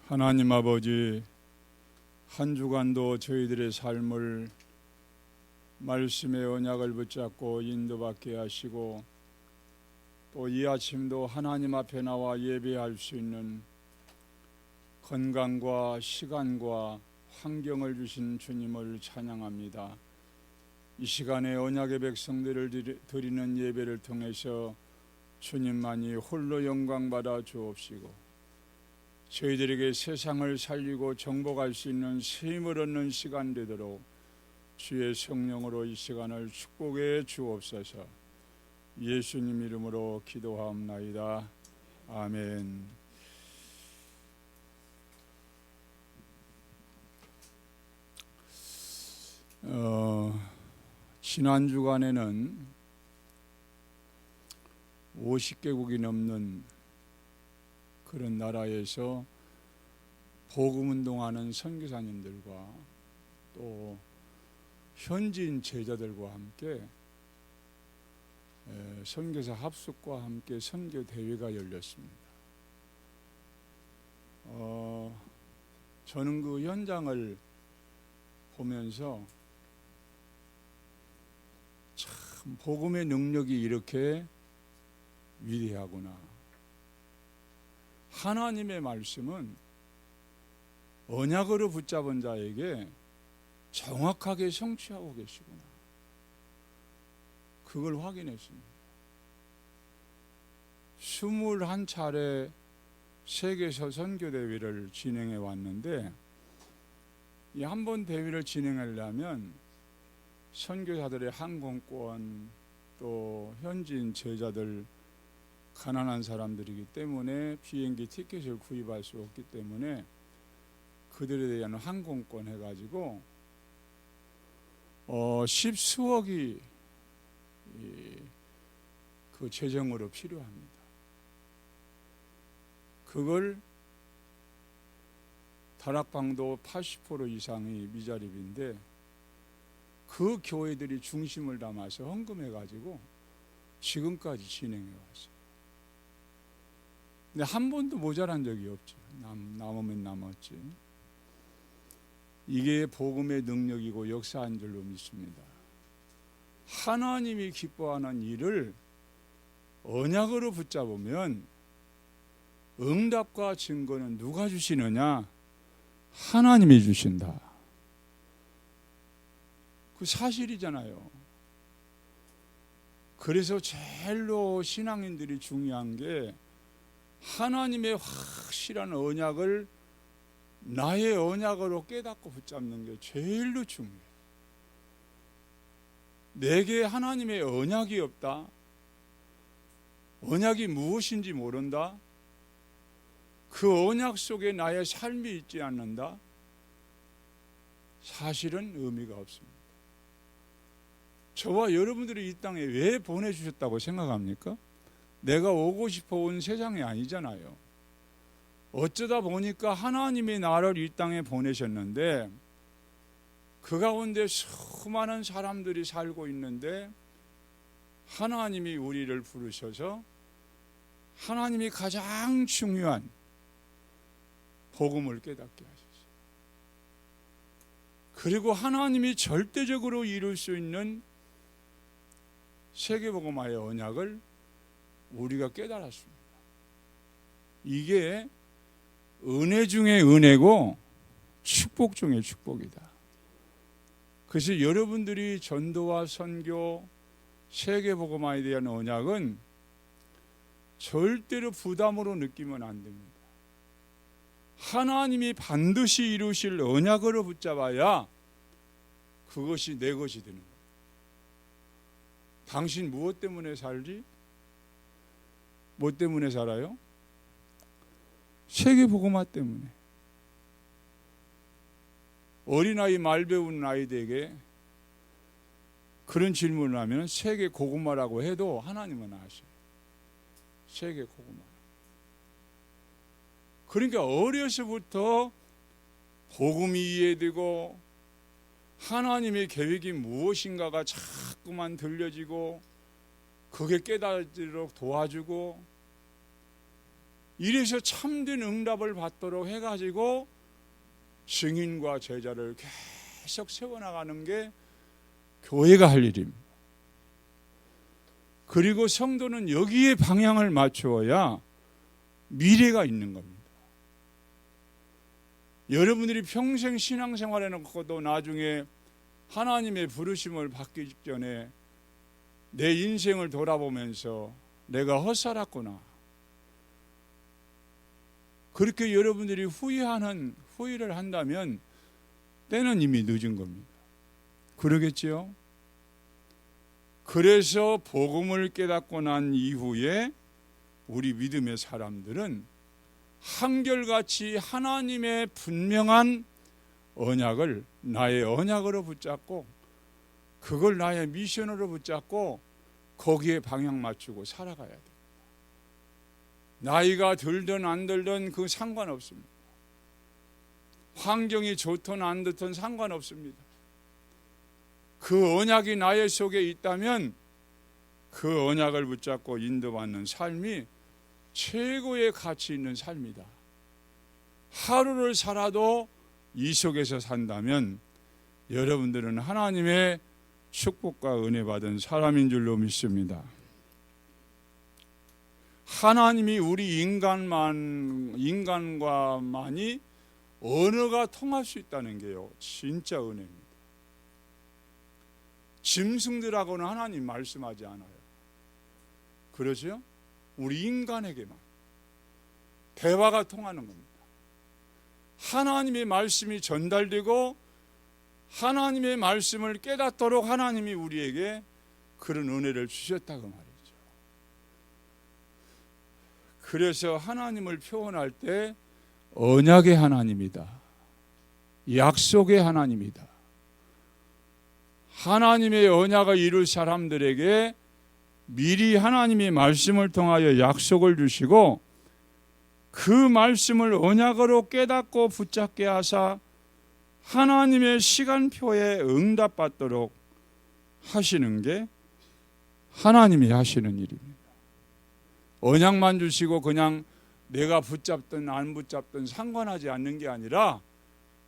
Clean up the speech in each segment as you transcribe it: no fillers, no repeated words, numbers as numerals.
하나님 아버지, 한 주간도 저희들의 삶을 말씀의 언약을 붙잡고 인도받게 하시고, 또 이 아침도 하나님 앞에 나와 예배할 수 있는 건강과 시간과 환경을 주신 주님을 찬양합니다. 이 시간에 언약의 백성들을 드리는 예배를 통해서 주님만이 홀로 영광 받아 주옵시고, 저희들에게 세상을 살리고 정복할 수 있는 새 힘을 얻는 시간 되도록 주의 성령으로 이 시간을 축복해 주옵소서. 예수님 이름으로 기도하옵나이다. 아멘. 지난 주간에는 50개국이 넘는 그런 나라에서 복음운동하는 선교사님들과 또 현지인 제자들과 함께 선교사 합숙과 함께 선교 대회가 열렸습니다. 저는 그 현장을 보면서 참 복음의 능력이 이렇게 위대하구나. 하나님의 말씀은 언약으로 붙잡은 자에게 정확하게 성취하고 계시구나. 그걸 확인했습니다. 21차례 세계서 선교대회를 진행해 왔는데, 이 한 번 대회를 진행하려면 선교사들의 항공권, 또 현지인 제자들, 가난한 사람들이기 때문에 비행기 티켓을 구입할 수 없기 때문에 그들에 대한 항공권 해가지고 10수억이 그 재정으로 필요합니다. 그걸 다락방도 80% 이상이 미자립인데 그 교회들이 중심을 담아서 헌금해가지고 지금까지 진행해 왔어요. 근데 한 번도 모자란 적이 없죠. 남으면 남았지. 이게 복음의 능력이고 역사한 줄로 믿습니다. 하나님이 기뻐하는 일을 언약으로 붙잡으면 응답과 증거는 누가 주시느냐? 하나님이 주신다. 그 사실이잖아요. 그래서 제일로 신앙인들이 중요한 게 하나님의 확실한 언약을 나의 언약으로 깨닫고 붙잡는 게 제일로 중요해요. 내게 하나님의 언약이 없다, 언약이 무엇인지 모른다, 그 언약 속에 나의 삶이 있지 않는다, 사실은 의미가 없습니다. 저와 여러분들이 이 땅에 왜 보내주셨다고 생각합니까? 내가 오고 싶어 온 세상이 아니잖아요. 어쩌다 보니까 하나님이 나를 이 땅에 보내셨는데, 그 가운데 수많은 사람들이 살고 있는데 하나님이 우리를 부르셔서 하나님이 가장 중요한 복음을 깨닫게 하셨어요. 그리고 하나님이 절대적으로 이룰 수 있는 세계복음화의 언약을 우리가 깨달았습니다. 이게 은혜 중에 은혜고 축복 중에 축복이다. 그래서 여러분들이 전도와 선교, 세계복음화에 대한 언약은 절대로 부담으로 느끼면 안 됩니다. 하나님이 반드시 이루실 언약으로 붙잡아야 그것이 내 것이 되는 거예요. 당신 무엇 때문에 살지? 뭐 때문에 살아요? 세계복음화 때문에. 어린아이 말 배우는 아이들에게 그런 질문을 하면 세계복음화라고 해도 하나님은 아셔요. 세계복음화. 그러니까 어려서부터 복음이 이해되고 하나님의 계획이 무엇인가가 자꾸만 들려지고 그게 깨닫도록 도와주고, 이래서 참된 응답을 받도록 해가지고 증인과 제자를 계속 세워나가는 게 교회가 할 일입니다. 그리고 성도는 여기에 방향을 맞추어야 미래가 있는 겁니다. 여러분들이 평생 신앙생활 해놓고도 나중에 하나님의 부르심을 받기 전에 내 인생을 돌아보면서 내가 헛살았구나, 그렇게 여러분들이 후회를 한다면 때는 이미 늦은 겁니다. 그러겠지요? 그래서 복음을 깨닫고 난 이후에 우리 믿음의 사람들은 한결같이 하나님의 분명한 언약을 나의 언약으로 붙잡고 그걸 나의 미션으로 붙잡고 거기에 방향 맞추고 살아가야 됩니다. 나이가 들든 안 들든 그 상관없습니다. 환경이 좋든 안 좋든 상관없습니다. 그 언약이 나의 속에 있다면 그 언약을 붙잡고 인도받는 삶이 최고의 가치 있는 삶이다. 하루를 살아도 이 속에서 산다면 여러분들은 하나님의 축복과 은혜 받은 사람인 줄로 믿습니다. 하나님이 우리 인간과만이 언어가 통할 수 있다는 게요, 진짜 은혜입니다. 짐승들하고는 하나님 말씀하지 않아요. 그러죠? 우리 인간에게만 대화가 통하는 겁니다. 하나님의 말씀이 전달되고 하나님의 말씀을 깨닫도록 하나님이 우리에게 그런 은혜를 주셨다고 말이죠. 그래서 하나님을 표현할 때 언약의 하나님이다, 약속의 하나님이다, 하나님의 언약을 이룰 사람들에게 미리 하나님의 말씀을 통하여 약속을 주시고 그 말씀을 언약으로 깨닫고 붙잡게 하사 하나님의 시간표에 응답받도록 하시는 게 하나님이 하시는 일입니다. 언약만 주시고 그냥 내가 붙잡든 안 붙잡든 상관하지 않는 게 아니라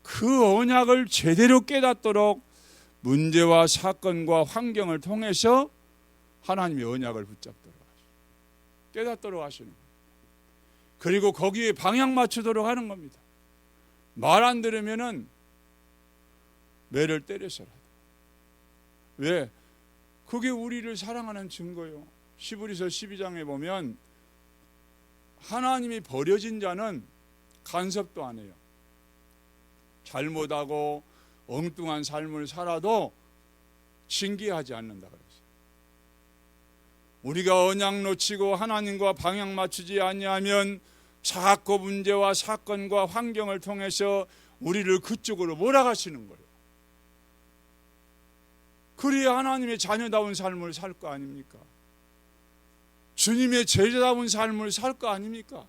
그 언약을 제대로 깨닫도록 문제와 사건과 환경을 통해서 하나님의 언약을 붙잡도록 하시고 깨닫도록 하시는 겁니다. 그리고 거기에 방향 맞추도록 하는 겁니다. 말 안 들으면은 매를 때려서라도. 왜? 그게 우리를 사랑하는 증거요. 히브리서 12장에 보면 하나님이 버려진 자는 간섭도 안 해요. 잘못하고 엉뚱한 삶을 살아도 징계하지 않는다 그랬어요. 우리가 언약 놓치고 하나님과 방향 맞추지 아니하면 자꾸 문제와 사건과 환경을 통해서 우리를 그쪽으로 몰아가시는 거예요. 그래야 하나님의 자녀다운 삶을 살 거 아닙니까? 주님의 제자다운 삶을 살 거 아닙니까?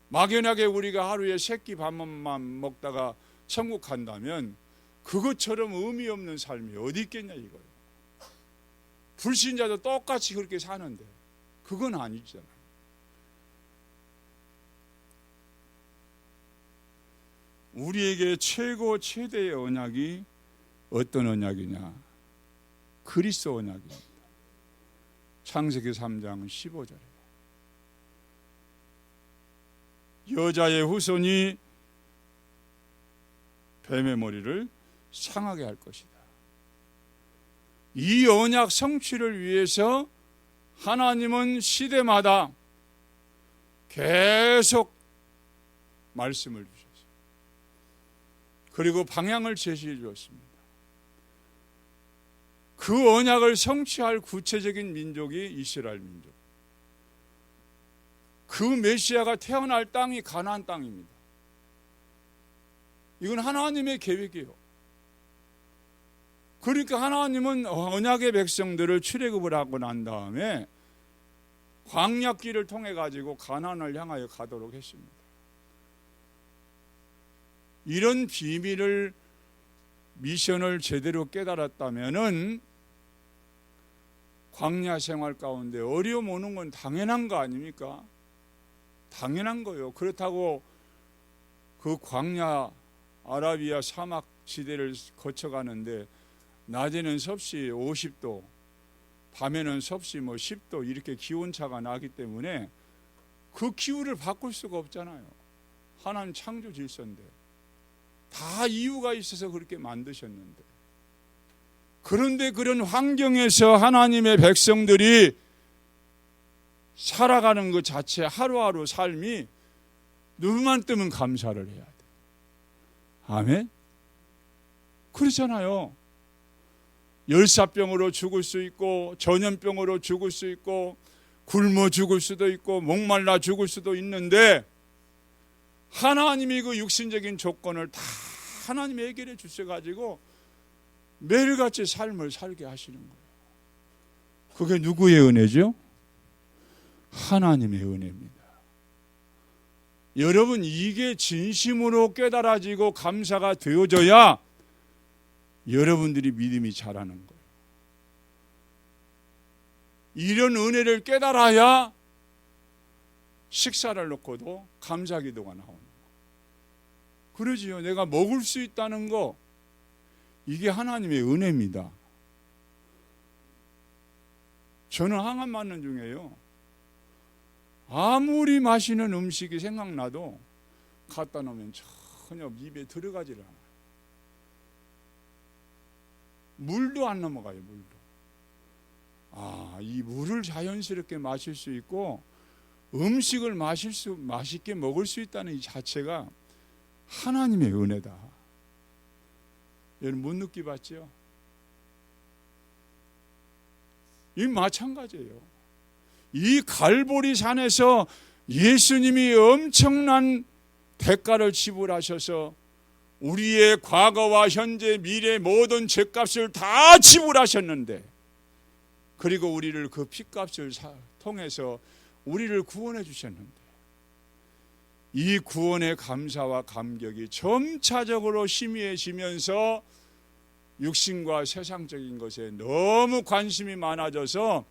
막연하게 우리가 하루에 세끼 밥만 먹다가 천국 간다면 그것처럼 의미 없는 삶이 어디 있겠냐 이거예요. 불신자도 똑같이 그렇게 사는데 그건 아니잖아요. 우리에게 최대의 언약이 어떤 언약이냐? 그리스도 언약입니다. 창세기 3장 15절에 여자의 후손이 뱀의 머리를 상하게 할 것이다. 이 언약 성취를 위해서 하나님은 시대마다 계속 말씀을 주셨어요. 그리고 방향을 제시해 주었습니다. 그 언약을 성취할 구체적인 민족이 이스라엘 민족. 그 메시아가 태어날 땅이 가나안 땅입니다. 이건 하나님의 계획이에요. 그러니까 하나님은 언약의 백성들을 출애굽을 하고 난 다음에 광야길을 통해 가지고 가나안을 향하여 가도록 했습니다. 이런 비밀을 미션을 제대로 깨달았다면은 광야 생활 가운데 어려움 오는 건 당연한 거 아닙니까? 당연한 거예요. 그렇다고 그 광야 아라비아 사막 지대를 거쳐가는데 낮에는 섭씨 50도, 밤에는 섭씨 10도 이렇게 기온차가 나기 때문에 그 기후를 바꿀 수가 없잖아요. 하나님 창조 질서인데 다 이유가 있어서 그렇게 만드셨는데, 그런데 그런 환경에서 하나님의 백성들이 살아가는 것 자체, 하루하루 삶이 눈만 뜨면 감사를 해야 돼. 아멘? 그렇잖아요. 열사병으로 죽을 수 있고, 전염병으로 죽을 수 있고, 굶어 죽을 수도 있고, 목말라 죽을 수도 있는데 하나님이 그 육신적인 조건을 다 하나님이 해결해 주셔가지고 매일같이 삶을 살게 하시는 거예요. 그게 누구의 은혜죠? 하나님의 은혜입니다. 여러분, 이게 진심으로 깨달아지고 감사가 되어져야 여러분들이 믿음이 자라는 거예요. 이런 은혜를 깨달아야 식사를 놓고도 감사 기도가 나오는 거예요. 그러지요. 내가 먹을 수 있다는 거, 이게 하나님의 은혜입니다. 저는 항암 맞는 중에요. 아무리 맛있는 음식이 생각나도 갖다 놓으면 전혀 입에 들어가질 않아요. 물도 안 넘어가요. 물도. 이 물을 자연스럽게 마실 수 있고 음식을 맛있게 먹을 수 있다는 이 자체가 하나님의 은혜다. 여러분 못 느끼봤죠? 이 마찬가지예요. 이 갈보리 산에서 예수님이 엄청난 대가를 지불하셔서 우리의 과거와 현재 미래 모든 죄값을 다 지불하셨는데, 그리고 우리를 그 피값을 통해서 우리를 구원해 주셨는데, 이 구원의 감사와 감격이 점차적으로 희미해지면서 육신과 세상적인 것에 너무 관심이 많아져서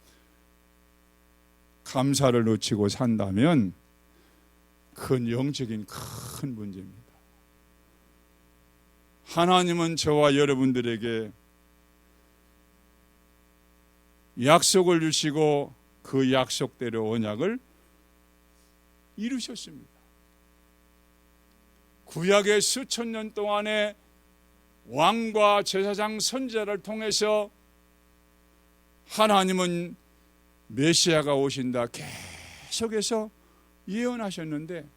감사를 놓치고 산다면 큰 영적인 큰 문제입니다. 하나님은 저와 여러분들에게 약속을 주시고 그 약속대로 언약을 이루셨습니다. 구약의 수천 년 동안의 왕과 제사장 선지자를 통해서 하나님은 메시아가 오신다 계속해서 예언하셨는데,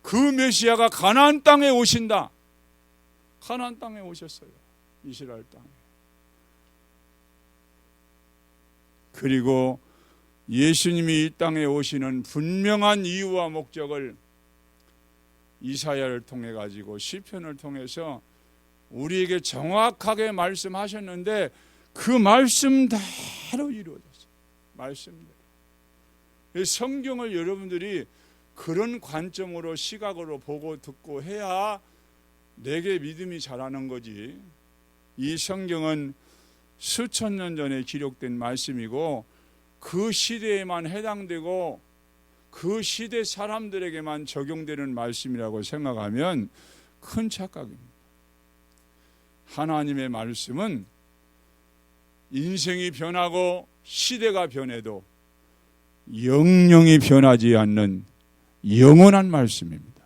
그 메시아가 가나안 땅에 오신다. 가나안 땅에 오셨어요. 이스라엘 땅에. 그리고 예수님이 이 땅에 오시는 분명한 이유와 목적을 이사야를 통해 가지고 시편을 통해서 우리에게 정확하게 말씀하셨는데, 그 말씀대로 이루어졌어요. 말씀대로. 성경을 여러분들이 그런 관점으로, 시각으로 보고 듣고 해야 내게 믿음이 자라는 거지. 이 성경은 수천 년 전에 기록된 말씀이고 그 시대에만 해당되고 그 시대 사람들에게만 적용되는 말씀이라고 생각하면 큰 착각입니다. 하나님의 말씀은 인생이 변하고 시대가 변해도 영영이 변하지 않는 영원한 말씀입니다.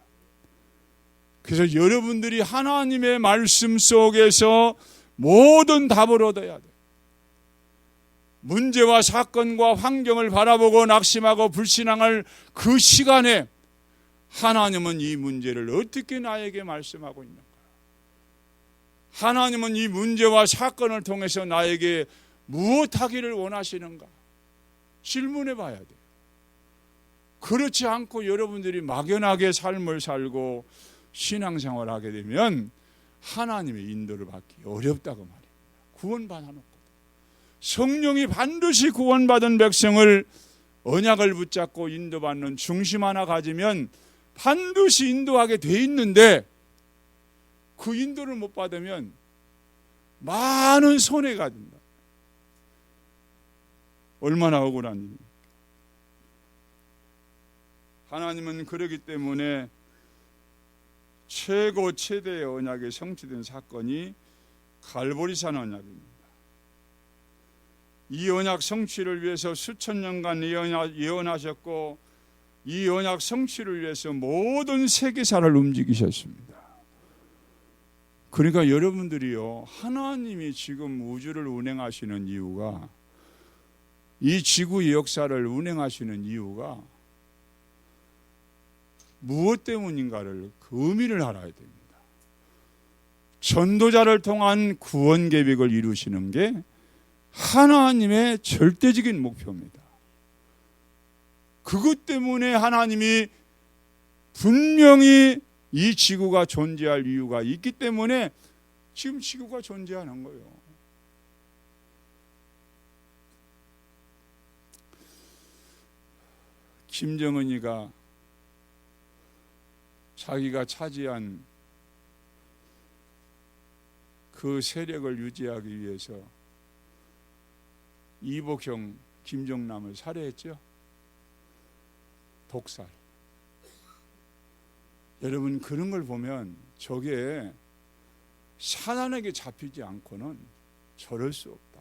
그래서 여러분들이 하나님의 말씀 속에서 모든 답을 얻어야 돼요. 문제와 사건과 환경을 바라보고 낙심하고 불신앙할 그 시간에 하나님은 이 문제를 어떻게 나에게 말씀하고 있는가? 하나님은 이 문제와 사건을 통해서 나에게 무엇하기를 원하시는가? 질문해 봐야 돼요. 그렇지 않고 여러분들이 막연하게 삶을 살고 신앙생활을 하게 되면 하나님의 인도를 받기 어렵다고 말입니다. 구원받아놓고 성령이 반드시 구원받은 백성을 언약을 붙잡고 인도받는 중심 하나 가지면 반드시 인도하게 돼 있는데, 그 인도를 못 받으면 많은 손해가 된다. 얼마나 억울한 일입니까? 하나님은 그러기 때문에 최대의 언약이 성취된 사건이 갈보리산 언약입니다. 이 언약 성취를 위해서 수천 년간 예언하셨고 이 언약 성취를 위해서 모든 세계사를 움직이셨습니다. 그러니까 여러분들이요, 하나님이 지금 우주를 운행하시는 이유가, 이 지구의 역사를 운행하시는 이유가 무엇 때문인가를 그 의미를 알아야 됩니다. 전도자를 통한 구원 계획을 이루시는 게 하나님의 절대적인 목표입니다. 그것 때문에 하나님이 분명히 이 지구가 존재할 이유가 있기 때문에 지금 지구가 존재하는 거예요. 김정은이가 자기가 차지한 그 세력을 유지하기 위해서 이복형 김정남을 살해했죠. 독살. 여러분, 그런 걸 보면 저게 사단에게 잡히지 않고는 저럴 수 없다.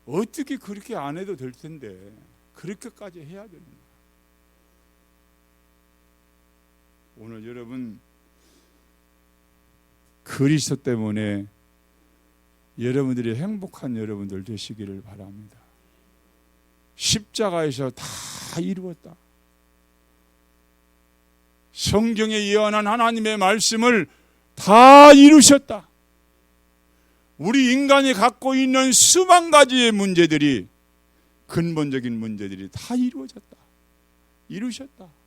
어떻게 그렇게 안 해도 될 텐데 그렇게까지 해야 되는가. 오늘 여러분, 그리스도 때문에 여러분들이 행복한 여러분들 되시기를 바랍니다. 십자가에서 다 이루었다. 성경에 예언한 하나님의 말씀을 다 이루셨다. 우리 인간이 갖고 있는 수만 가지의 문제들이, 근본적인 문제들이 다 이루어졌다. 이루셨다.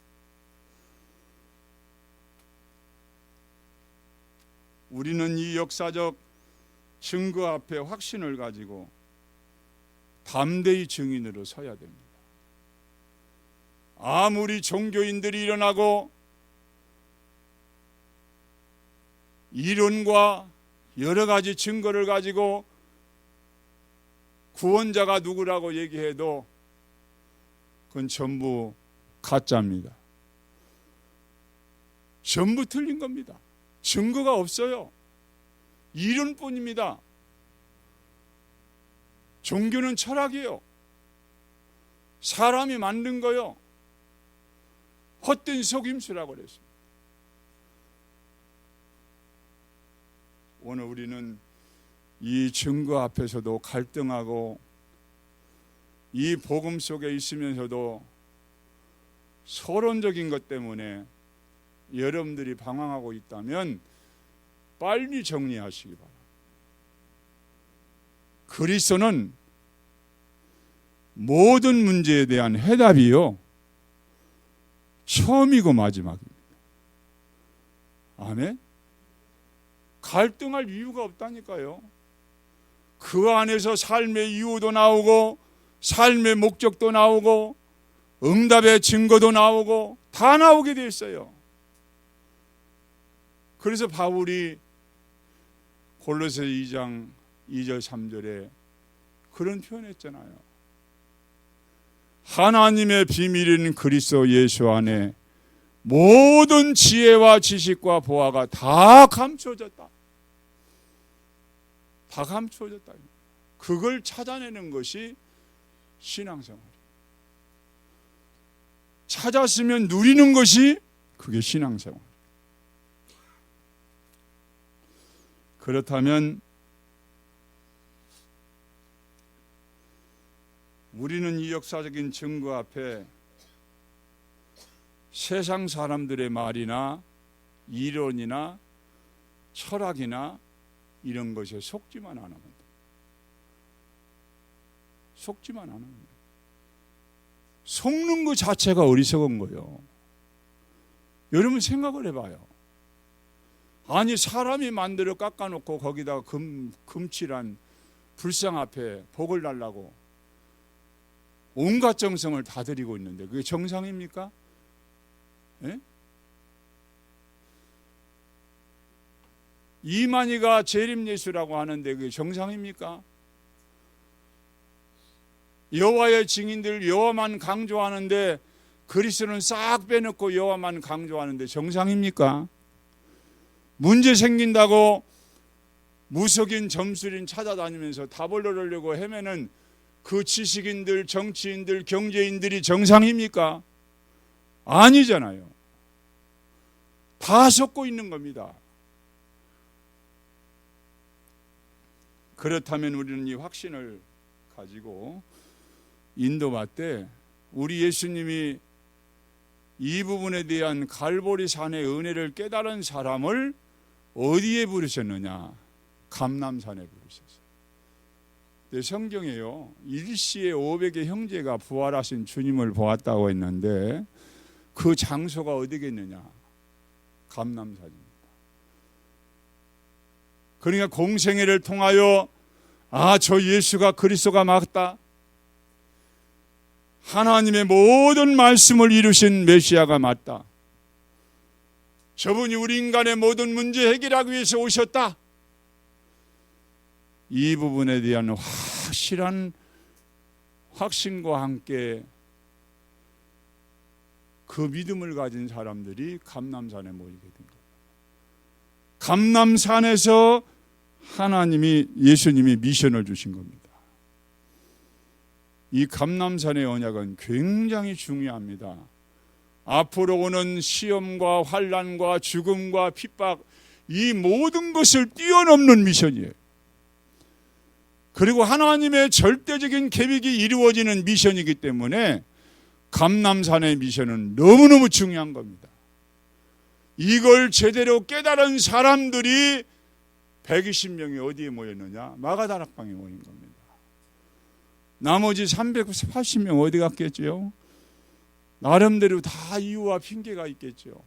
우리는 이 역사적 증거 앞에 확신을 가지고 담대히 증인으로 서야 됩니다. 아무리 종교인들이 일어나고 이론과 여러 가지 증거를 가지고 구원자가 누구라고 얘기해도 그건 전부 가짜입니다. 전부 틀린 겁니다. 증거가 없어요. 이론뿐입니다. 종교는 철학이에요. 사람이 만든 거요. 헛된 속임수라고 그랬습니다. 오늘 우리는 이 증거 앞에서도 갈등하고 이 복음 속에 있으면서도 서론적인 것 때문에 여러분들이 방황하고 있다면 빨리 정리하시기 바랍니다. 그리스도는 모든 문제에 대한 해답이요, 처음이고 마지막입니다. 아멘? 갈등할 이유가 없다니까요. 그 안에서 삶의 이유도 나오고 삶의 목적도 나오고 응답의 증거도 나오고 다 나오게 돼 있어요. 그래서 바울이 골로새 2장 2절 3절에 그런 표현했잖아요. 하나님의 비밀인 그리스도 예수 안에 모든 지혜와 지식과 보화가 다 감춰졌다. 다 감춰졌다. 그걸 찾아내는 것이 신앙생활이에요. 찾았으면 누리는 것이 그게 신앙생활. 그렇다면 우리는 이 역사적인 증거 앞에 세상 사람들의 말이나 이론이나 철학이나 이런 것에 속지만 않으면 돼. 속지만 않으면 돼. 속는 것 자체가 어리석은 거예요. 여러분 생각을 해봐요. 아니, 사람이 만들어 깎아놓고 거기다가 금칠한 불상 앞에 복을 달라고 온갖 정성을 다 들이고 있는데 그게 정상입니까? 예? 이만희가 재림예수라고 하는데 그게 정상입니까? 여호와의 증인들 여호와만 강조하는데 그리스도는 싹 빼놓고 여호와만 강조하는데 정상입니까? 문제 생긴다고 무속인 점술인 찾아다니면서 답을 얻으려고 헤매는 그 지식인들, 정치인들, 경제인들이 정상입니까? 아니잖아요. 다 섞고 있는 겁니다. 그렇다면 우리는 이 확신을 가지고 인도받되 우리 예수님이 이 부분에 대한 갈보리 산의 은혜를 깨달은 사람을 어디에 부르셨느냐? 감람산에 부르셨어요. 성경에요, 일시에 500의 형제가 부활하신 주님을 보았다고 했는데 그 장소가 어디겠느냐? 감람산입니다. 그러니까 공생애를 통하여 저 예수가 그리스도가 맞다, 하나님의 모든 말씀을 이루신 메시아가 맞다, 저분이 우리 인간의 모든 문제 해결하기 위해서 오셨다, 이 부분에 대한 확실한 확신과 함께 그 믿음을 가진 사람들이 감람산에 모이게 된 거예요. 감람산에서 예수님이 미션을 주신 겁니다. 이 감람산의 언약은 굉장히 중요합니다. 앞으로 오는 시험과 환난과 죽음과 핍박, 이 모든 것을 뛰어넘는 미션이에요. 그리고 하나님의 절대적인 계획이 이루어지는 미션이기 때문에 감람산의 미션은 너무너무 중요한 겁니다. 이걸 제대로 깨달은 사람들이 120명이 어디에 모였느냐? 마가다락방에 모인 겁니다. 나머지 380명 어디 갔겠죠? 나름대로 다 이유와 핑계가 있겠죠.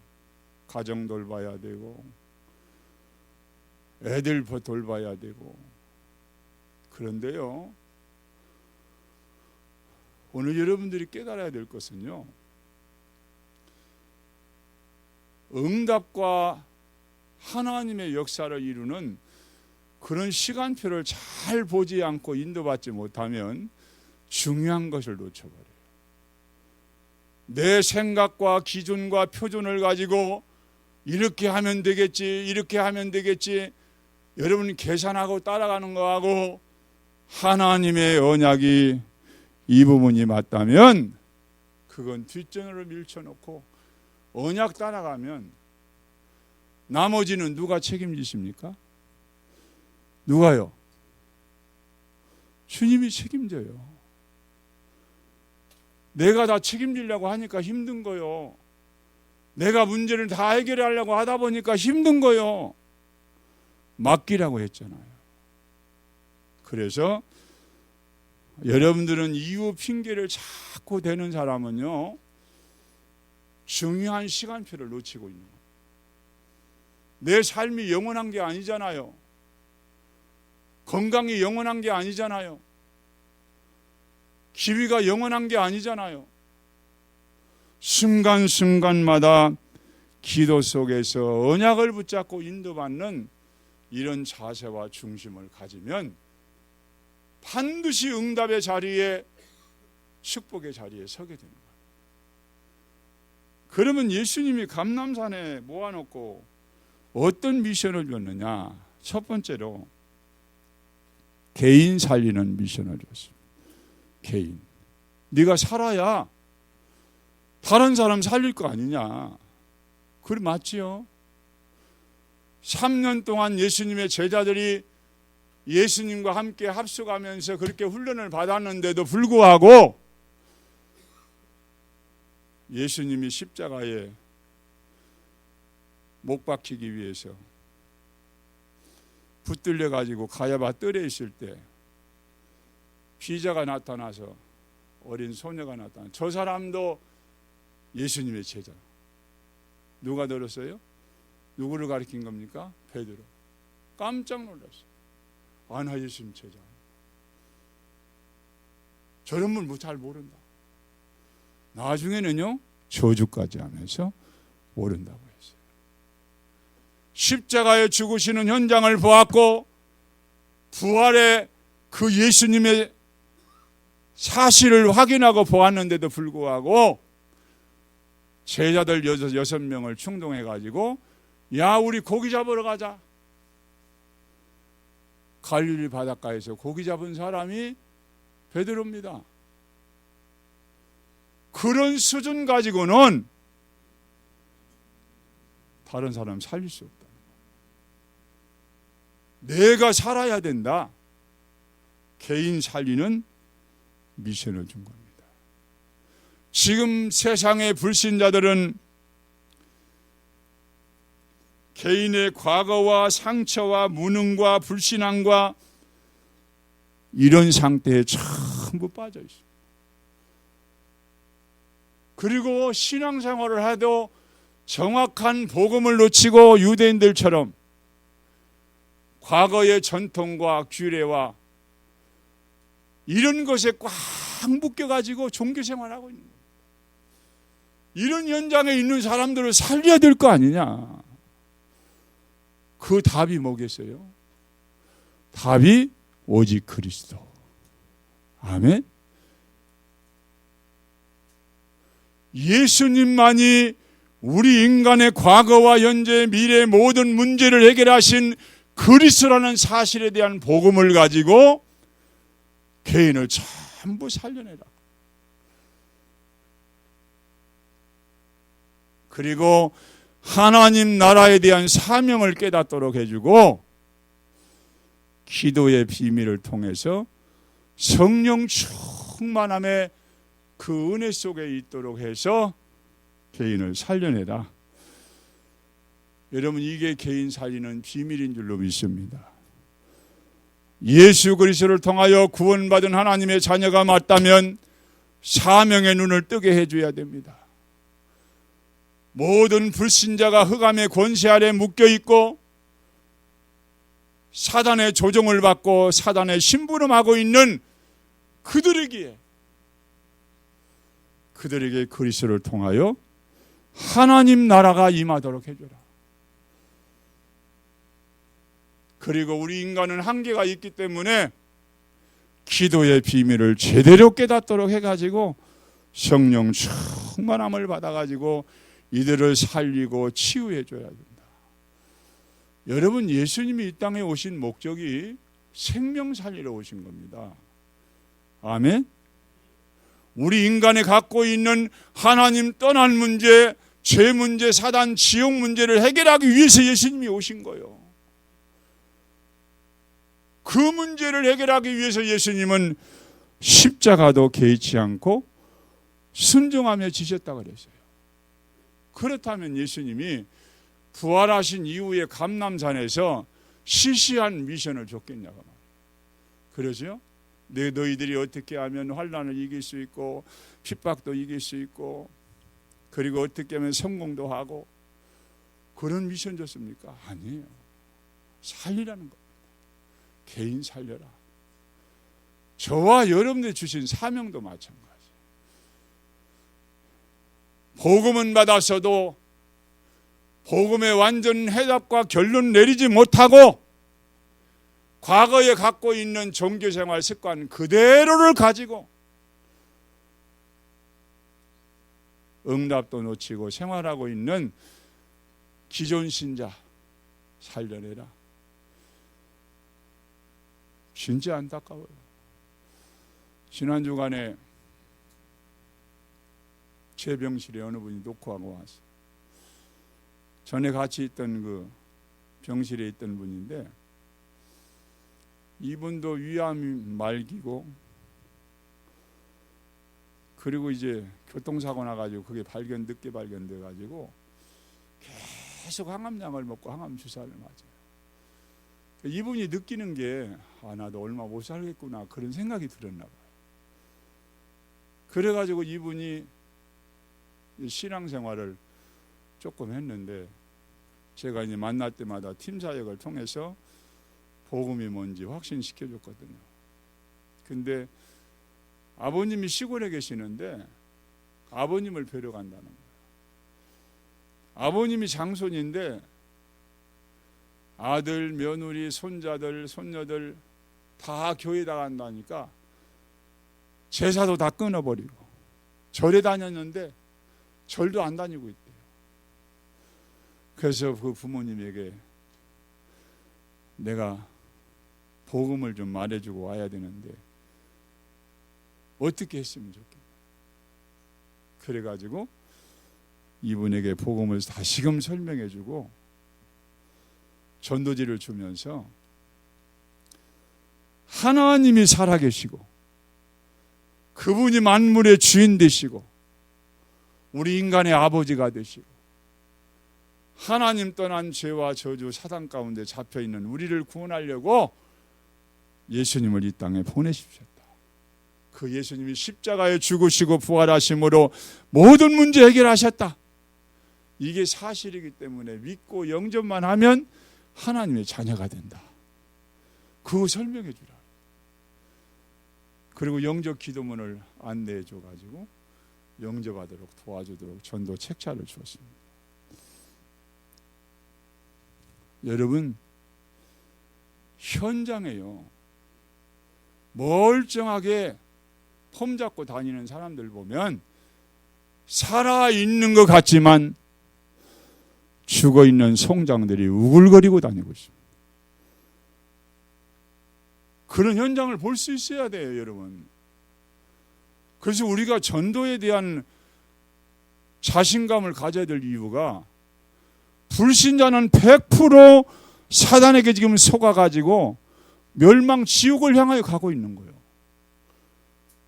가정 돌봐야 되고, 애들 돌봐야 되고. 그런데요, 오늘 여러분들이 깨달아야 될 것은요, 응답과 하나님의 역사를 이루는 그런 시간표를 잘 보지 않고 인도받지 못하면 중요한 것을 놓쳐버려요. 내 생각과 기준과 표준을 가지고 이렇게 하면 되겠지, 이렇게 하면 되겠지, 여러분 계산하고 따라가는 거하고 하나님의 언약이 이 부분이 맞다면 그건 뒷전으로 밀쳐놓고 언약 따라가면 나머지는 누가 책임지십니까? 누가요? 주님이 책임져요. 내가 다 책임지려고 하니까 힘든 거요. 내가 문제를 다 해결하려고 하다 보니까 힘든 거요. 맡기라고 했잖아요. 그래서 여러분들은 이유 핑계를 자꾸 대는 사람은요, 중요한 시간표를 놓치고 있는 거예요. 내 삶이 영원한 게 아니잖아요. 건강이 영원한 게 아니잖아요. 기회가 영원한 게 아니잖아요. 순간순간마다 기도 속에서 언약을 붙잡고 인도받는 이런 자세와 중심을 가지면 반드시 응답의 자리에, 축복의 자리에 서게 되는 거예요. 그러면 예수님이 감람산에 모아놓고 어떤 미션을 줬느냐? 첫 번째로 개인 살리는 미션을 줬습니다. 개인. 네가 살아야 다른 사람 살릴 거 아니냐? 그래 맞지요? 3년 동안 예수님의 제자들이 예수님과 함께 합숙하면서 그렇게 훈련을 받았는데도 불구하고 예수님이 십자가에 못 박히기 위해서 붙들려 가지고 가야바 뜰에 있을 때 비자가 나타나서, 어린 소녀가 나타나, 저 사람도 예수님의 제자. 누가 들었어요? 누구를 가리킨 겁니까? 베드로. 깜짝 놀랐어요. 나 예수님 제자. 저런 분 잘 모른다. 나중에는요, 저주까지 하면서 모른다고 했어요. 십자가에 죽으시는 현장을 보았고 부활의 그 예수님의 사실을 확인하고 보았는데도 불구하고 제자들 6명을 충동해가지고 야 우리 고기 잡으러 가자. 갈릴리 바닷가에서 고기 잡은 사람이 베드로입니다. 그런 수준 가지고는 다른 사람 살릴 수 없다. 내가 살아야 된다. 개인 살리는 미션을 준 겁니다. 지금 세상의 불신자들은 개인의 과거와 상처와 무능과 불신앙과 이런 상태에 전부 빠져 있습니다. 그리고 신앙생활을 해도 정확한 복음을 놓치고 유대인들처럼 과거의 전통과 규례와 이런 것에 꽉 묶여가지고 종교생활하고 있는 거예요. 이런 현장에 있는 사람들을 살려야 될 거 아니냐. 그 답이 뭐겠어요? 답이 오직 그리스도. 아멘. 예수님만이 우리 인간의 과거와 현재, 미래 모든 문제를 해결하신 그리스도라는 사실에 대한 복음을 가지고 개인을 전부 살려내라. 그리고 하나님 나라에 대한 사명을 깨닫도록 해주고 기도의 비밀을 통해서 성령 충만함의 그 은혜 속에 있도록 해서 개인을 살려내라. 여러분, 이게 개인 살리는 비밀인 줄로 믿습니다. 예수 그리스도를 통하여 구원받은 하나님의 자녀가 맞다면 사명의 눈을 뜨게 해줘야 됩니다. 모든 불신자가 흑암의 권세 아래 묶여있고 사단의 조종을 받고 사단의 심부름하고 있는 그들에게 그리스도를 통하여 하나님 나라가 임하도록 해줘라. 그리고 우리 인간은 한계가 있기 때문에 기도의 비밀을 제대로 깨닫도록 해가지고 성령 충만함을 받아가지고 이들을 살리고 치유해 줘야 된다. 여러분, 예수님이 이 땅에 오신 목적이 생명 살리러 오신 겁니다. 아멘. 우리 인간이 갖고 있는 하나님 떠난 문제, 죄 문제, 사단, 지옥 문제를 해결하기 위해서 예수님이 오신 거예요. 그 문제를 해결하기 위해서 예수님은 십자가도 개의치 않고 순종하며 지셨다고 그랬어요. 그렇다면 예수님이 부활하신 이후에 감람산에서 시시한 미션을 줬겠냐고 말이에요. 그러죠? 너희들이 어떻게 하면 환난을 이길 수 있고 핍박도 이길 수 있고 그리고 어떻게 하면 성공도 하고 그런 미션 줬습니까? 아니에요. 살리라는 겁니다. 개인 살려라. 저와 여러분들 주신 사명도 마찬가지예요. 복음은 받았어도 복음의 완전 해답과 결론 내리지 못하고 과거에 갖고 있는 종교생활 습관 그대로를 가지고 응답도 놓치고 생활하고 있는 기존 신자 살려내라. 진짜 안타까워요. 지난 주간에 제 병실에 어느 분이 녹화하고 왔어요. 전에 같이 있던 그 병실에 있던 분인데 이분도 위암이 말기고 그리고 이제 교통사고 나가지고 그게 늦게 발견돼 가지고 계속 항암약을 먹고 항암 주사를 맞아요. 이분이 느끼는 게 나도 얼마 못 살겠구나 그런 생각이 들었나 봐요. 그래가지고 이분이 신앙생활을 조금 했는데 제가 이제 만날 때마다 팀사역을 통해서 복음이 뭔지 확신시켜 줬거든요. 근데 아버님이 시골에 계시는데 아버님을 뵈러 간다는 거예요. 아버님이 장손인데 아들, 며느리, 손자들, 손녀들 다 교회 나간다니까 제사도 다 끊어버리고 절에 다녔는데 절도 안 다니고 있대요. 그래서 그 부모님에게 내가 복음을 좀 말해주고 와야 되는데 어떻게 했으면 좋겠냐. 그래가지고 이분에게 복음을 다시금 설명해주고 전도지를 주면서 하나님이 살아계시고 그분이 만물의 주인 되시고 우리 인간의 아버지가 되시고 하나님 떠난 죄와 저주 사단 가운데 잡혀있는 우리를 구원하려고 예수님을 이 땅에 보내십셨다. 그 예수님이 십자가에 죽으시고 부활하심으로 모든 문제 해결하셨다. 이게 사실이기 때문에 믿고 영접만 하면 하나님의 자녀가 된다. 그거 설명해 주라. 그리고 영접 기도문을 안내해 줘가지고 영접하도록 도와주도록 전도 책자를 주었습니다. 여러분, 현장에요, 멀쩡하게 폼 잡고 다니는 사람들 보면 살아있는 것 같지만 죽어있는 송장들이 우글거리고 다니고 있습니다. 그런 현장을 볼 수 있어야 돼요, 여러분. 그래서 우리가 전도에 대한 자신감을 가져야 될 이유가 불신자는 100% 사단에게 지금 속아가지고 멸망 지옥을 향하여 가고 있는 거예요.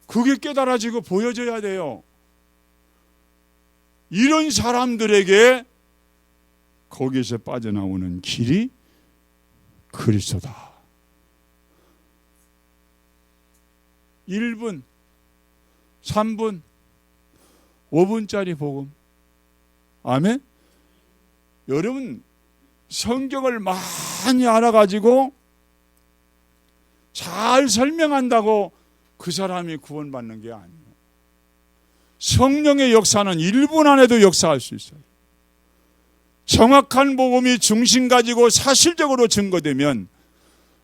그게 깨달아지고 보여져야 돼요. 이런 사람들에게 거기에서 빠져나오는 길이 그리스도다. 1분, 3분, 5분짜리 복음. 아멘? 여러분, 성경을 많이 알아가지고 잘 설명한다고 그 사람이 구원받는 게 아니에요. 성령의 역사는 1분 안에도 역사할 수 있어요. 정확한 복음이 중심 가지고 사실적으로 증거되면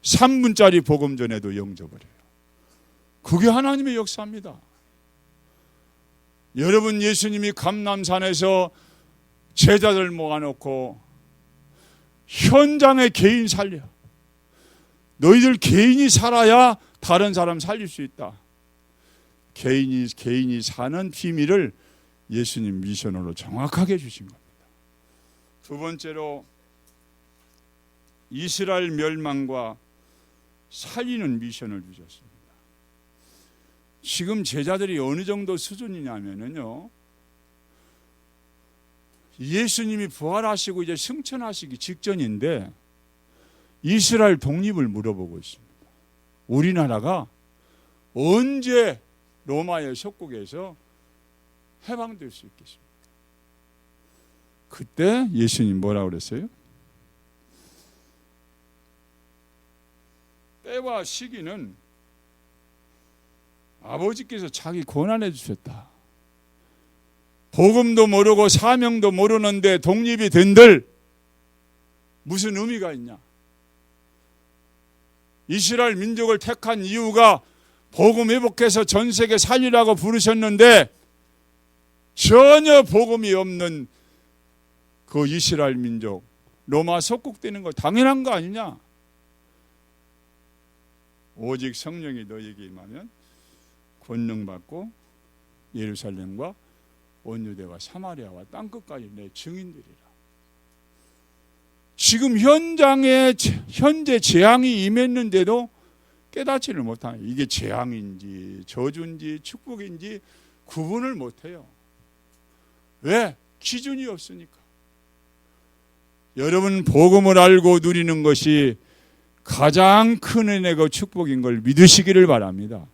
3분짜리 복음 전에도 영접을 해요. 그게 하나님의 역사입니다. 여러분, 예수님이 감람산에서 제자들 모아놓고 현장에 개인 살려. 너희들 개인이 살아야 다른 사람 살릴 수 있다. 개인이 사는 비밀을 예수님 미션으로 정확하게 주신 겁니다. 두 번째로 이스라엘 멸망과 살리는 미션을 주셨습니다. 지금 제자들이 어느 정도 수준이냐면요, 예수님이 부활하시고 이제 승천하시기 직전인데 이스라엘 독립을 물어보고 있습니다. 우리나라가 언제 로마의 속국에서 해방될 수 있겠습니까? 그때 예수님 뭐라고 그랬어요? 때와 시기는 아버지께서 자기 권한해 주셨다. 복음도 모르고 사명도 모르는데 독립이 된들 무슨 의미가 있냐? 이스라엘 민족을 택한 이유가 복음 회복해서 전 세계 살리라고 부르셨는데 전혀 복음이 없는 그 이스라엘 민족 로마 속국되는 거 당연한 거 아니냐? 오직 성령이 너에게 임하면 권능 받고 예루살렘과 온 유대와 사마리아와 땅끝까지 내 증인들이라. 지금 현재 재앙이 임했는데도 깨닫지를 못하는, 이게 재앙인지 저주인지 축복인지 구분을 못해요. 왜? 기준이 없으니까. 여러분, 복음을 알고 누리는 것이 가장 큰 은혜고 축복인 걸 믿으시기를 바랍니다.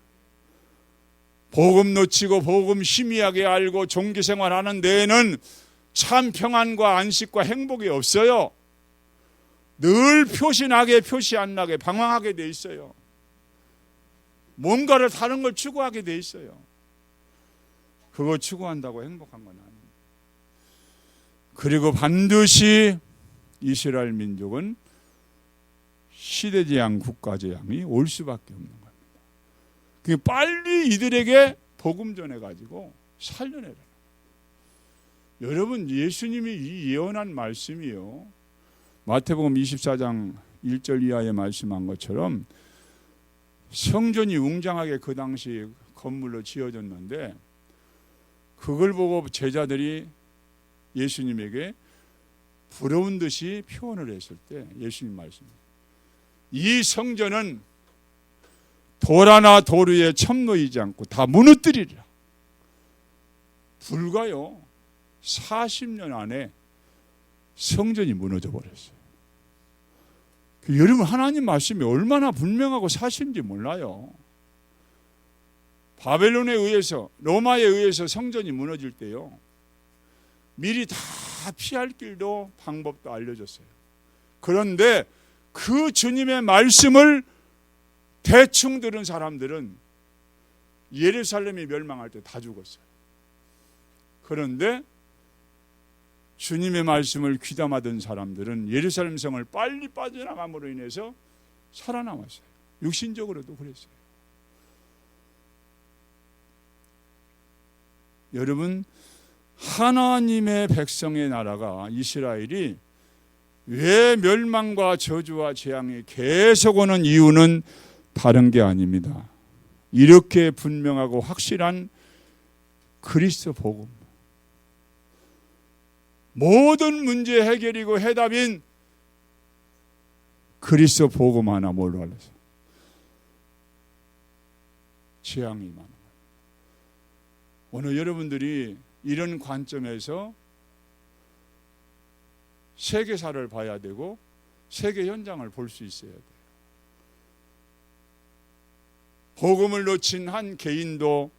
복음 놓치고 복음 희미하게 알고 종교생활하는 데에는 참 평안과 안식과 행복이 없어요. 늘 표시나게 표시 안 나게 방황하게 돼 있어요. 뭔가를 다른 걸 추구하게 돼 있어요. 그거 추구한다고 행복한 건 아닙니다. 그리고 반드시 이스라엘 민족은 시대재앙, 국가재앙이 올 수밖에 없는 겁니다. 빨리 이들에게 복음 전해가지고 살려내라. 여러분, 예수님이 이 예언한 말씀이요, 마태복음 24장 1절 이하에 말씀한 것처럼 성전이 웅장하게 그 당시 건물로 지어졌는데, 그걸 보고 제자들이 예수님에게 부러운 듯이 표현을 했을 때 예수님 말씀입니다. 이 성전은 돌 하나 돌 위에 첨 놓이지 않고 다 무너뜨리리라. 불과요 40년 안에 성전이 무너져 버렸어요. 여러분, 하나님 말씀이 얼마나 분명하고 사실인지 몰라요. 바벨론에 의해서, 로마에 의해서 성전이 무너질 때요, 미리 다 피할 길도 방법도 알려줬어요. 그런데 그 주님의 말씀을 대충 들은 사람들은 예루살렘이 멸망할 때 다 죽었어요. 그런데 주님의 말씀을 귀담하던 사람들은 예루살렘 성을 빨리 빠져나감으로 인해서 살아남았어요. 육신적으로도 그랬어요. 여러분, 하나님의 백성의 나라가, 이스라엘이 왜 멸망과 저주와 재앙이 계속 오는 이유는 다른 게 아닙니다. 이렇게 분명하고 확실한 그리스도 복음, 모든 문제 해결이고 해답인 그리스도 복음 하나 몰라서 재앙이 많은 거예요. 오늘 여러분들이 이런 관점에서 세계사를 봐야 되고 세계 현장을 볼 수 있어야 돼요. 복음을 놓친 한 개인도,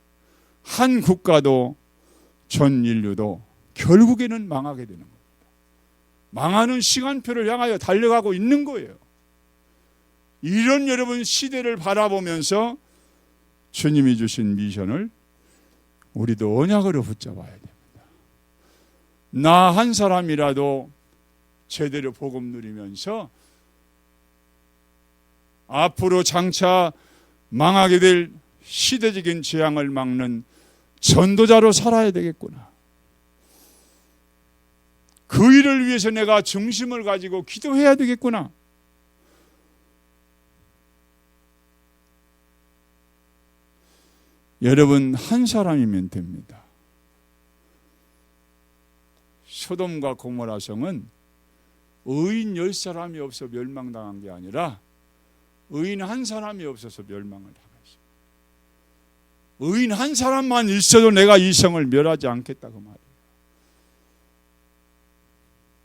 한 국가도, 전 인류도 결국에는 망하게 되는 겁니다. 망하는 시간표를 향하여 달려가고 있는 거예요. 이런 여러분 시대를 바라보면서 주님이 주신 미션을 우리도 언약으로 붙잡아야 됩니다. 나 한 사람이라도 제대로 복음 누리면서 앞으로 장차 망하게 될 시대적인 재앙을 막는 전도자로 살아야 되겠구나. 그 일을 위해서 내가 중심을 가지고 기도해야 되겠구나. 여러분, 한 사람이면 됩니다. 소돔과 고모라 성은 의인 10사람이 없어 멸망당한 게 아니라 의인 한 사람이 없어서 멸망을 당했어요. 의인 한 사람만 있어도 내가 이 성을 멸하지 않겠다, 그 말이에요.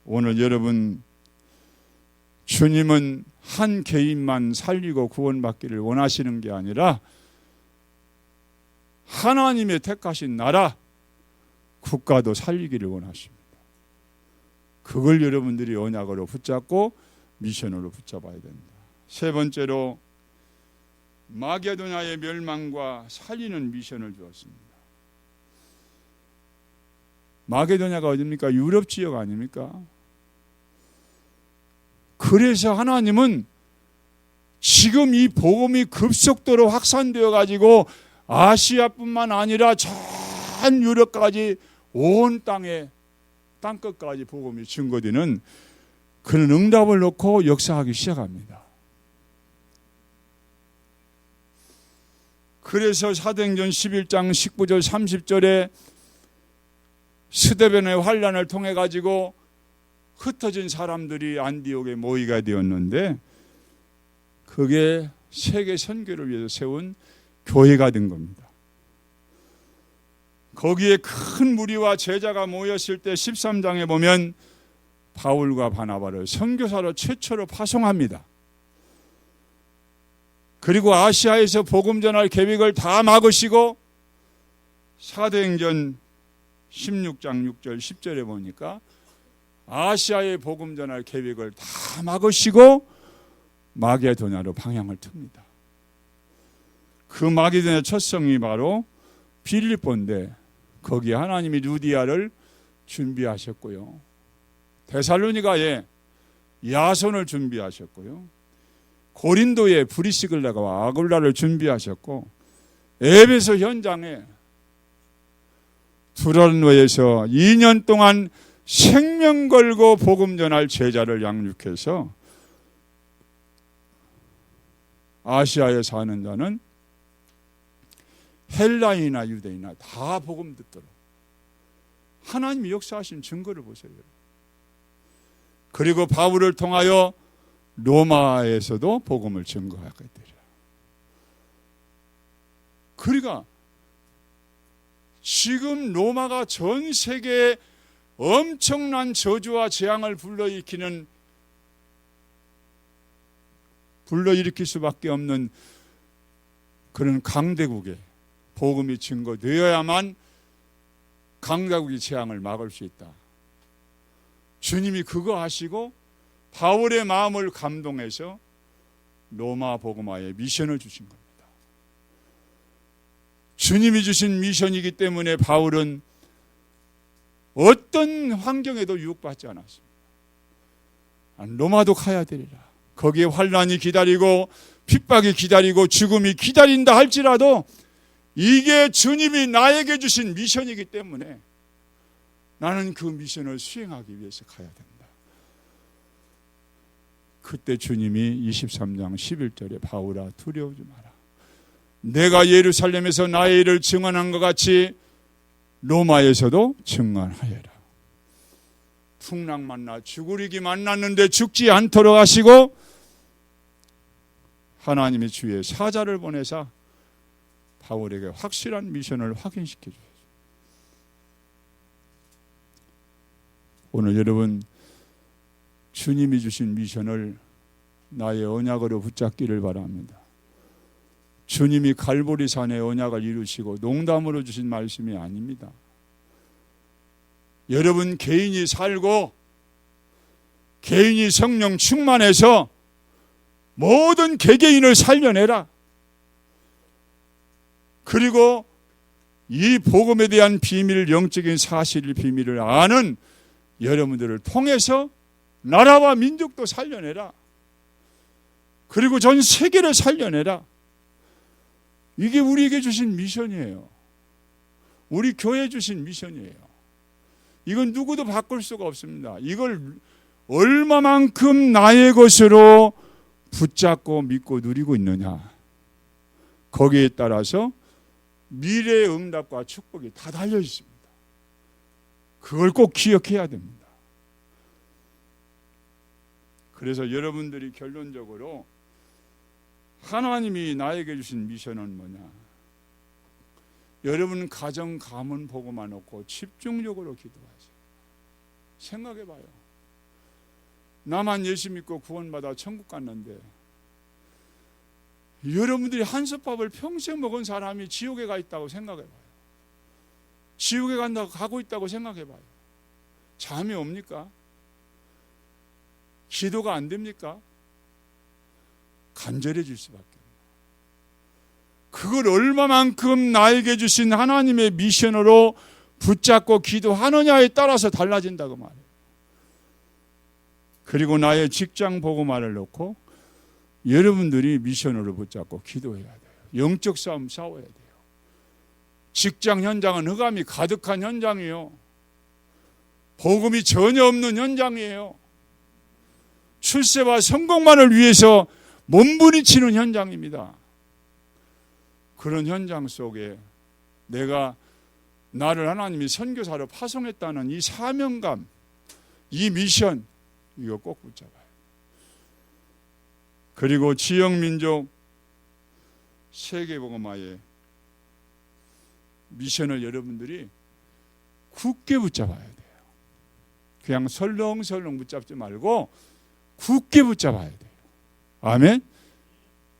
오늘 여러분, 주님은 한 개인만 살리고 구원받기를 원하시는 게 아니라 하나님의 택하신 나라, 국가도 살리기를 원하십니다. 그걸 여러분들이 언약으로 붙잡고 미션으로 붙잡아야 됩니다. 세 번째로 마게도냐의 멸망과 살리는 미션을 주었습니다. 마게도냐가 어디입니까? 유럽 지역 아닙니까? 그래서 하나님은 지금 이 복음이 급속도로 확산되어 가지고 아시아뿐만 아니라 전 유럽까지 온 땅끝까지 복음이 증거되는 그런 응답을 놓고 역사하기 시작합니다. 그래서 사도행전 11장 19절 30절에 스데반의 환난을 통해 가지고 흩어진 사람들이 안디옥에 모이게 되었는데, 그게 세계 선교를 위해서 세운 교회가 된 겁니다. 거기에 큰 무리와 제자가 모였을 때 13장에 보면 바울과 바나바를 선교사로 최초로 파송합니다. 그리고 아시아에서 복음 전할 계획을 다 막으시고 사도행전 16장 6절 10절에 보니까 아시아의 복음 전할 계획을 다 막으시고 마게도냐로 방향을 틉니다. 그 마게도냐 첫 성이 바로 빌립보인데, 거기에 하나님이 루디아를 준비하셨고요, 데살로니가에 야손을 준비하셨고요, 고린도에 브리스길라와 아굴라를 준비하셨고, 에베소 현장에 두란노에서 2년 동안 생명 걸고 복음 전할 제자를 양육해서 아시아에 사는 자는 헬라인이나 유대인이나 다 복음 듣도록 하나님이 역사하신 증거를 보세요. 그리고 바울을 통하여 로마에서도 복음을 증거하게 되리라. 그러니까 지금 로마가 전 세계에 엄청난 저주와 재앙을 불러일으킬 수밖에 없는 그런 강대국에 복음이 증거되어야만 강대국의 재앙을 막을 수 있다. 주님이 그거 하시고 바울의 마음을 감동해서 로마 복음화에 미션을 주신 겁니다. 주님이 주신 미션이기 때문에 바울은 어떤 환경에도 유혹받지 않았습니다. 로마도 가야 되리라. 거기에 환난이 기다리고 핍박이 기다리고 죽음이 기다린다 할지라도 이게 주님이 나에게 주신 미션이기 때문에 나는 그 미션을 수행하기 위해서 가야 된다. 그때 주님이 23장 11절에 바울아 두려우지 마라. 내가 예루살렘에서 나의 일을 증언한 것 같이 로마에서도 증언하여라. 풍랑 만나 죽으리기 만났는데 죽지 않도록 하시고 하나님의 주의 사자를 보내사 바울에게 확실한 미션을 확인시켜 주셨습니다. 오늘 여러분 주님이 주신 미션을 나의 언약으로 붙잡기를 바랍니다. 주님이 갈보리산의 언약을 이루시고 농담으로 주신 말씀이 아닙니다. 여러분 개인이 살고 개인이 성령 충만해서 모든 개개인을 살려내라. 그리고 이 복음에 대한 비밀, 영적인 사실의 비밀을 아는 여러분들을 통해서 나라와 민족도 살려내라. 그리고 전 세계를 살려내라. 이게 우리에게 주신 미션이에요. 우리 교회에 주신 미션이에요. 이건 누구도 바꿀 수가 없습니다. 이걸 얼마만큼 나의 것으로 붙잡고 믿고 누리고 있느냐. 거기에 따라서 미래의 응답과 축복이 다 달려 있습니다. 그걸 꼭 기억해야 됩니다. 그래서 여러분들이 결론적으로 하나님이 나에게 주신 미션은 뭐냐? 여러분 가정 가문 보고만 놓고 집중적으로 기도하세요. 생각해봐요. 나만 예수 믿고 구원받아 천국 갔는데 여러분들이 한솥밥을 평생 먹은 사람이 지옥에 가 있다고 생각해봐요. 지옥에 간다고 가고 있다고 생각해봐요. 잠이 옵니까? 기도가 안 됩니까? 간절해질 수밖에 없어요. 그걸 얼마만큼 나에게 주신 하나님의 미션으로 붙잡고 기도하느냐에 따라서 달라진다고 말해요. 그리고 나의 직장 보고만을 놓고 여러분들이 미션으로 붙잡고 기도해야 돼요. 영적 싸움 싸워야 돼요. 직장 현장은 흑암이 가득한 현장이에요. 복음이 전혀 없는 현장이에요. 출세와 성공만을 위해서 몸부림치는 현장입니다. 그런 현장 속에 내가 나를 하나님이 선교사로 파송했다는 이 사명감, 이 미션, 이거 꼭 붙잡아요. 그리고 지역민족 세계복음화의 미션을 여러분들이 굳게 붙잡아야 돼요. 그냥 설렁설렁 붙잡지 말고 굳게 붙잡아야 돼요. 아멘.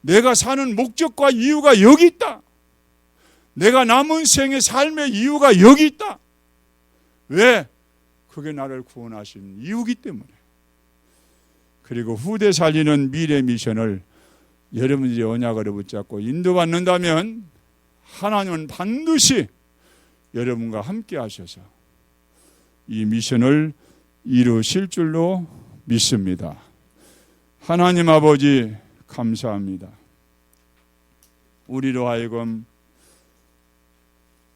내가 사는 목적과 이유가 여기 있다. 내가 남은 생의 삶의 이유가 여기 있다. 왜? 그게 나를 구원하신 이유기 때문에. 그리고 후대 살리는 미래 미션을 여러분들이 언약으로 붙잡고 인도받는다면 하나님은 반드시 여러분과 함께 하셔서 이 미션을 이루실 줄로 믿습니다. 하나님 아버지 감사합니다. 우리로 하여금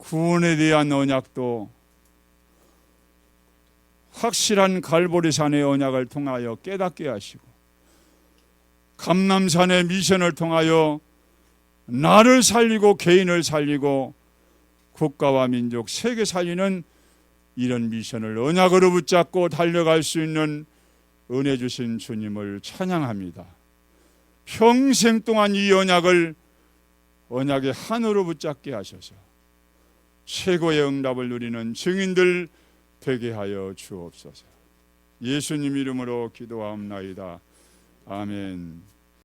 구원에 대한 언약도 확실한 갈보리산의 언약을 통하여 깨닫게 하시고, 감람산의 미션을 통하여 나를 살리고 개인을 살리고 국가와 민족, 세계 살리는 이런 미션을 언약으로 붙잡고 달려갈 수 있는 은혜 주신 주님을 찬양합니다. 평생 동안 이 언약의 한으로 붙잡게 하셔서 최고의 응답을 누리는 증인들 되게 하여 주옵소서. 예수님 이름으로 기도하옵나이다. 아멘.